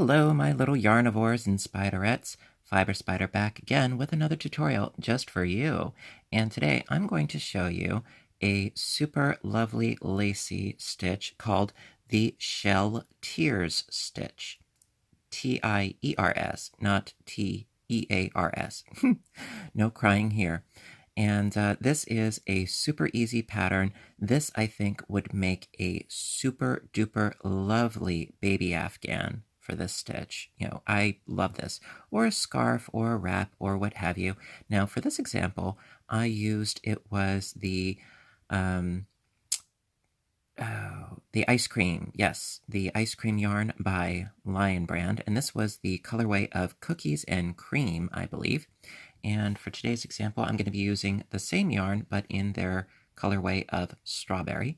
Hello, my little yarnivores and spiderettes. Fiber Spider back again with another tutorial just for you. And today I'm going to show you a super lovely lacy stitch called the Shell Tears stitch. T-I-E-R-S, not T-E-A-R-S. No crying here. And this is a super easy pattern. This, I think, would make a super duper lovely baby afghan for this stitch. You know, I love this. Or a scarf or a wrap or what have you. Now, for this example, I used, it was the ice cream. Yes, the ice cream yarn by Lion Brand. And this was the colorway of Cookies and Cream, I believe. And for today's example, I'm going to be using the same yarn, but in their colorway of Strawberry.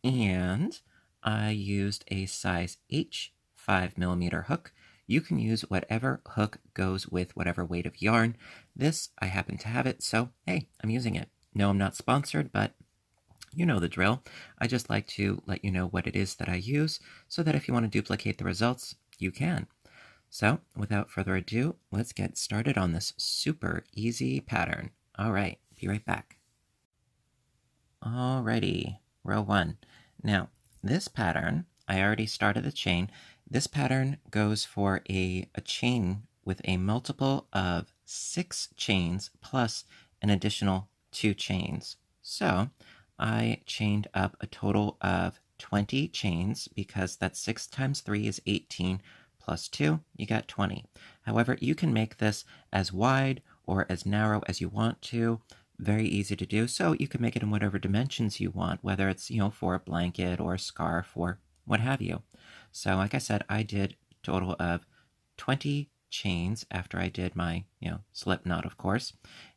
And I used a size H 5mm hook. You can use whatever hook goes with whatever weight of yarn. This, I happen to have it, so hey, I'm using it. No, I'm not sponsored, but you know the drill. I just like to let you know what it is that I use, so that if you want to duplicate the results, you can. So, without further ado, let's get started on this super easy pattern. All right, be right back. Alrighty, row 1. Now, this pattern, I already started the chain. This pattern goes for a chain with a multiple of 6 chains plus an additional 2 chains. So, I chained up a total of 20 chains because that's 6 times 3 is 18 plus 2, you got 20. However, you can make this as wide or as narrow as you want to. Very easy to do, so you can make it in whatever dimensions you want, whether it's, for a blanket or a scarf or what have you. So like I said, I did a total of 20 chains after I did my, slip knot, of course.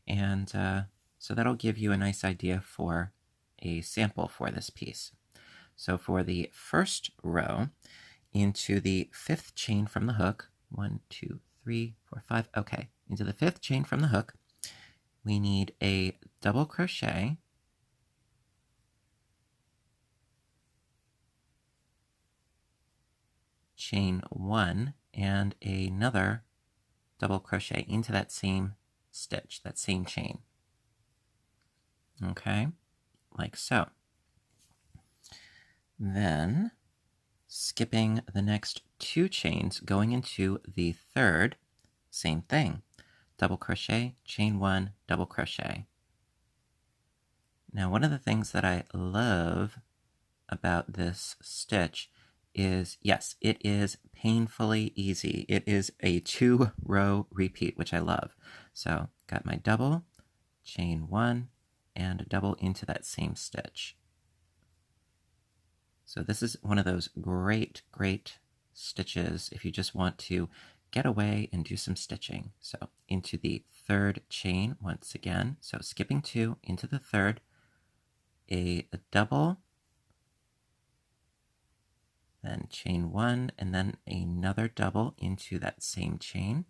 And so that'll give you a nice idea for a sample for this piece. So for the first row, into the 5th chain from the hook, 1, 2, 3, 4, 5, okay, into the 5th chain from the hook, we need a double crochet, chain 1, and another double crochet into that same stitch, that same chain. Okay, like so. Then, skipping the next 2 chains, going into the 3rd, same thing. Double crochet, chain 1, double crochet. Now, one of the things that I love about this stitch is, yes, it is painfully easy. It is a 2-row repeat, which I love. So, got my double, chain 1, and a double into that same stitch. So this is one of those great stitches if you just want to get away and do some stitching. So into the 3rd chain once again. So skipping 2 into the 3rd, a double, then chain 1, and then another double into that same chain.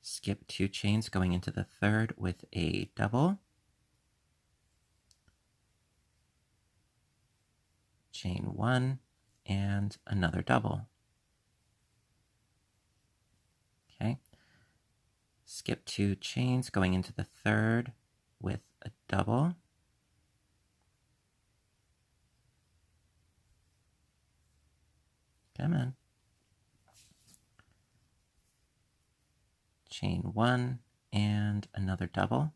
Skip 2 chains going into the 3rd with a double. Chain 1, and another double. Okay. Skip 2 chains going into the 3rd with a double. Come on. Chain 1 and another double.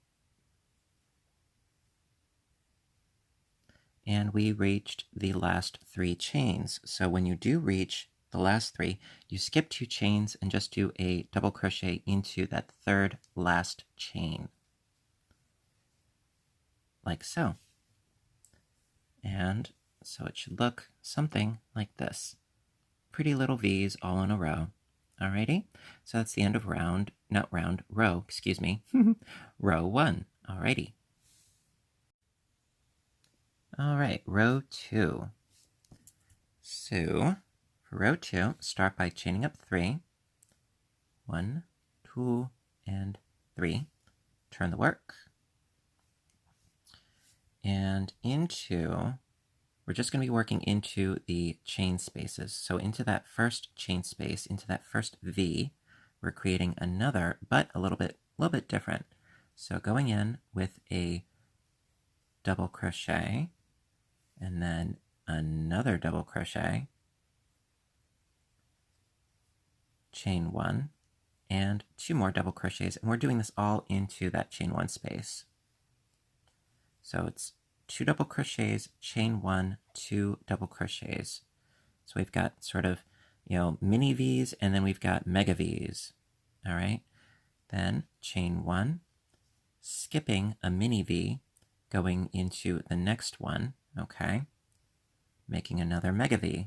And we reached the last 3 chains. So when you do reach the last 3, you skip 2 chains and just do a double crochet into that 3rd last chain. Like so. And so it should look something like this. Pretty little V's all in a row. Alrighty? So that's the end of row, excuse me, row 1. Alrighty. All right, row 2. So, for row 2, start by chaining up 3. 1, 2, and 3. Turn the work. And into we're just going to be working into the chain spaces. So into that first chain space, into that first V, we're creating another, but a little bit different. So going in with a double crochet, and then another double crochet, chain one, and 2 more double crochets, and we're doing this all into that chain one space. So it's 2 double crochets, chain one, 2 double crochets. So we've got sort of, mini V's, and then we've got mega V's. All right. Then chain one, skipping a mini V, going into the next one. Okay. Making another mega V.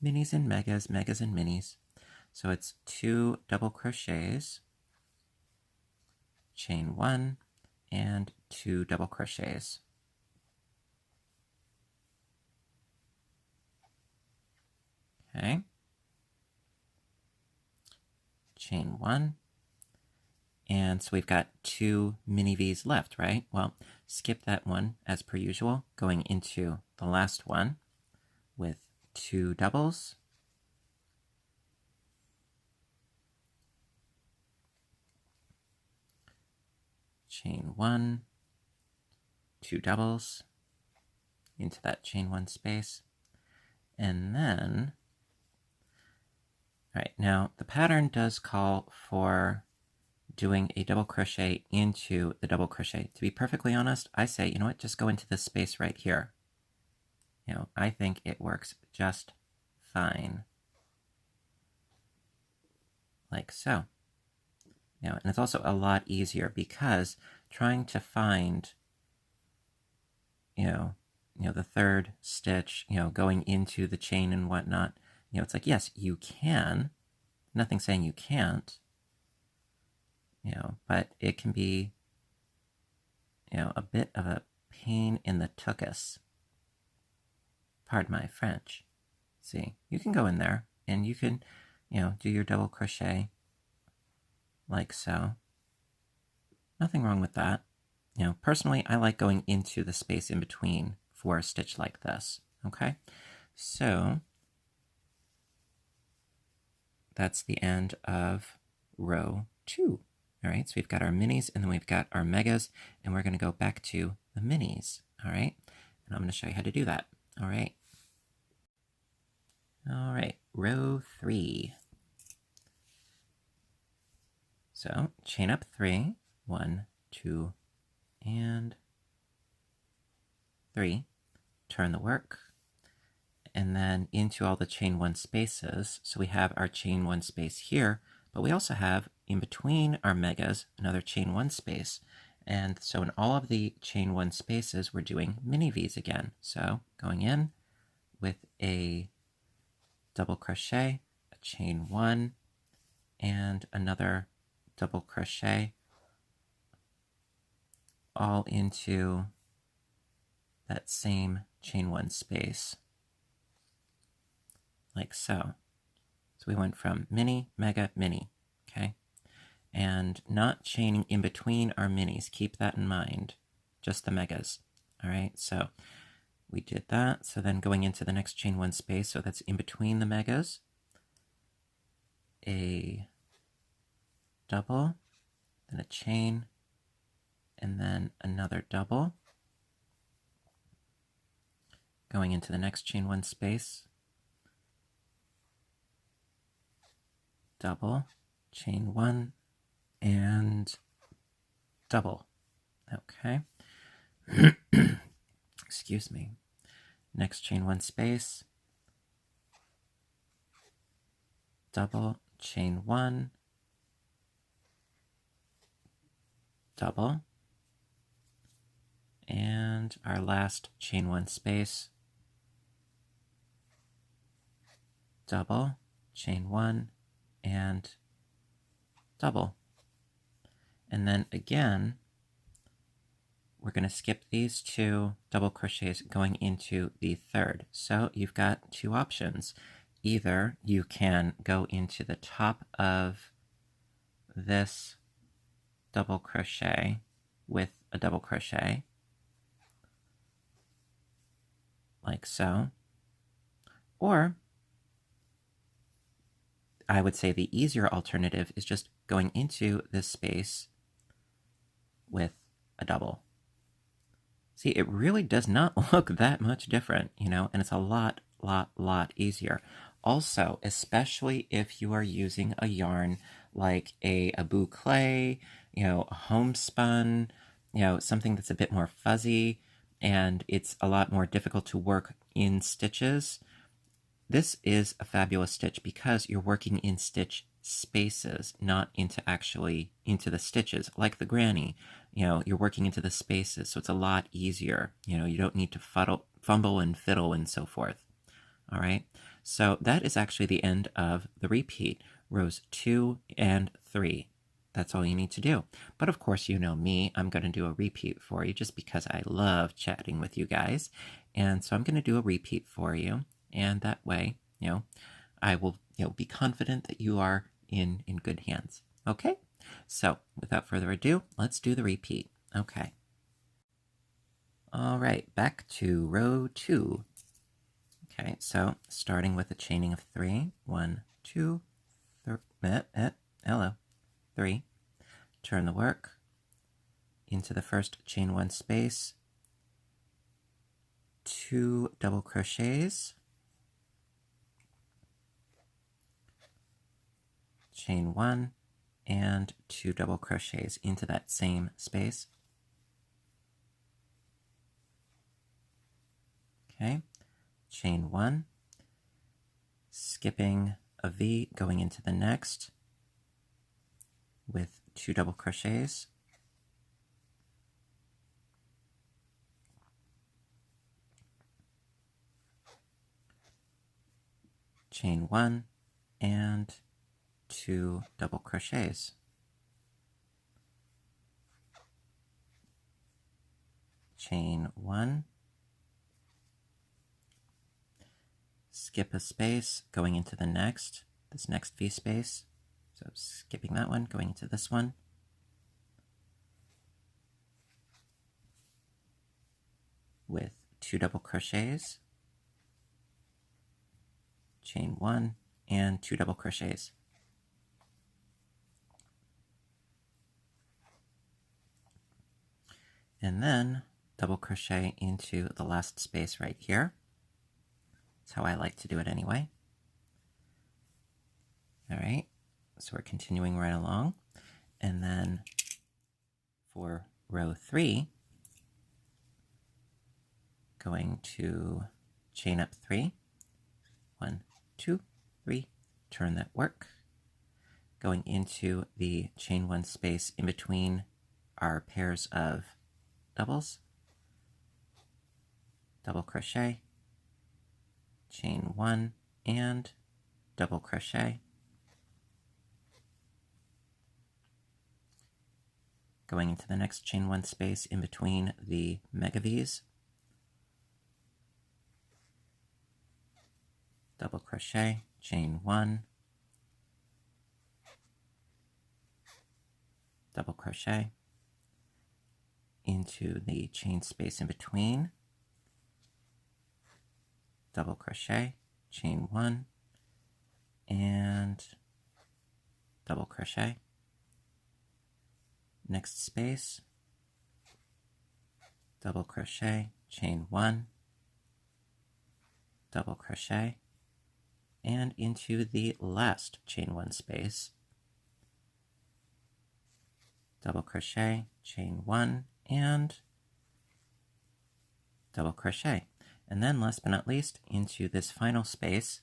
Minis and megas, megas and minis. So it's 2 double crochets, chain one, and 2 double crochets. Okay. Chain one. And so we've got 2 mini V's left, right? Well, skip that one as per usual, going into the last one with 2 doubles. Chain one, 2 doubles into that chain one space. And then, all right, now the pattern does call for doing a double crochet into the double crochet. To be perfectly honest, I say, you know what, just go into this space right here. I think it works just fine. Like so. And it's also a lot easier because trying to find, the third stitch, going into the chain and whatnot, it's like, yes, you can. Nothing saying you can't. But it can be, a bit of a pain in the tuchus. Pardon my French. See, you can go in there and you can, do your double crochet like so. Nothing wrong with that. Personally, I like going into the space in between for a stitch like this. Okay, so that's the end of row 2. All right, so we've got our minis and then we've got our megas, and we're going to go back to the minis. All right, and I'm going to show you how to do that. All right. All right, row 3. So chain up 3, 1, 2, and 3. Turn the work, and then into all the chain 1 spaces. So we have our chain 1 space here, but we also have in between our megas another chain 1 space. And so in all of the chain 1 spaces, we're doing mini V's again. So going in with a double crochet, a chain 1, and another double crochet, all into that same chain 1 space, like so. So we went from mini, mega, mini, okay? And not chaining in between our minis, keep that in mind, just the megas, all right? So we did that, so then going into the next chain 1 space, so that's in between the megas, a double, then a chain, and then another double. Going into the next chain 1 space, double, chain 1, and double. Okay. Excuse me. Next chain 1 space, double, chain 1, double, and our last chain 1 space, double, chain 1, and double. And then again, we're going to skip these 2 double crochets going into the third. So you've got 2 options. Either you can go into the top of this double crochet with a double crochet, like so. Or I would say the easier alternative is just going into this space with a double. See, it really does not look that much different, and it's a lot easier. Also, especially if you are using a yarn like a boucle, a homespun, something that's a bit more fuzzy, and it's a lot more difficult to work in stitches. This is a fabulous stitch because you're working in stitch spaces, not into the stitches, like the granny. You're working into the spaces, so it's a lot easier. You don't need to fumble and fiddle and so forth. All right, so that is actually the end of the repeat, rows 2 and 3. That's all you need to do. But of course, you know me, I'm going to do a repeat for you just because I love chatting with you guys. And so I'm going to do a repeat for you. And that way, I will, be confident that you are in good hands. Okay? So without further ado, let's do the repeat. Okay. All right, back to row 2. Okay, so starting with a chaining of 3. 1, 2, 3. Turn the work into the first chain 1 space, 2 double crochets, chain 1, and 2 double crochets into that same space. Okay, chain 1, skipping a V, going into the next with 2 double crochets, chain 1, and 2 double crochets. Chain 1, skip a space, going into the next, this next V space. So skipping that one, going into this one. With 2 double crochets, chain 1, and 2 double crochets. And then double crochet into the last space right here. That's how I like to do it anyway. All right, so we're continuing right along. And then for row 3, going to chain up 3. 1, 2, 3, turn that work. Going into the chain 1 space in between our pairs of doubles, double crochet, chain 1, and double crochet. Going into the next chain 1 space in between the mega V's, double crochet, chain 1, double crochet, into the chain space in between, double crochet, chain 1, and double crochet. Next space, double crochet, chain 1, double crochet, and into the last chain 1 space, double crochet, chain 1, and double crochet. And then last but not least, into this final space,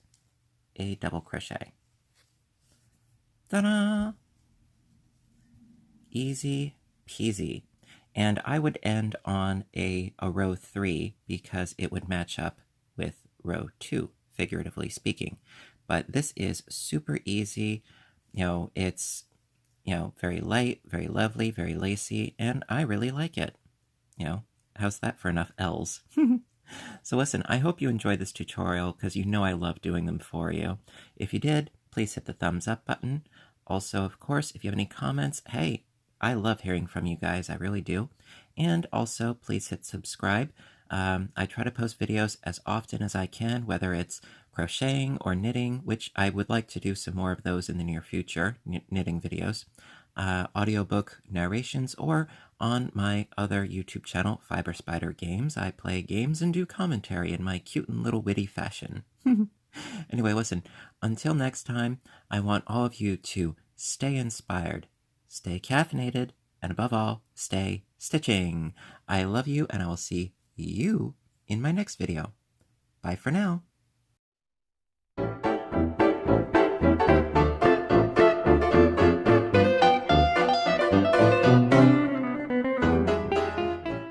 a double crochet. Ta-da! Easy peasy. And I would end on a row 3 because it would match up with row 2, figuratively speaking. But this is super easy. It's, very light, very lovely, very lacy, and I really like it. How's that for enough L's? So listen, I hope you enjoyed this tutorial because I love doing them for you. If you did, please hit the thumbs up button. Also, of course, if you have any comments, hey, I love hearing from you guys, I really do. And also, please hit subscribe. I try to post videos as often as I can, whether it's crocheting or knitting, which I would like to do some more of those in the near future, knitting videos, audiobook narrations, or on my other YouTube channel, Fiber Spider Games. I play games and do commentary in my cute and little witty fashion. Anyway, listen, until next time, I want all of you to stay inspired, stay caffeinated, and above all, stay stitching. I love you, and I will see you in my next video. Bye for now.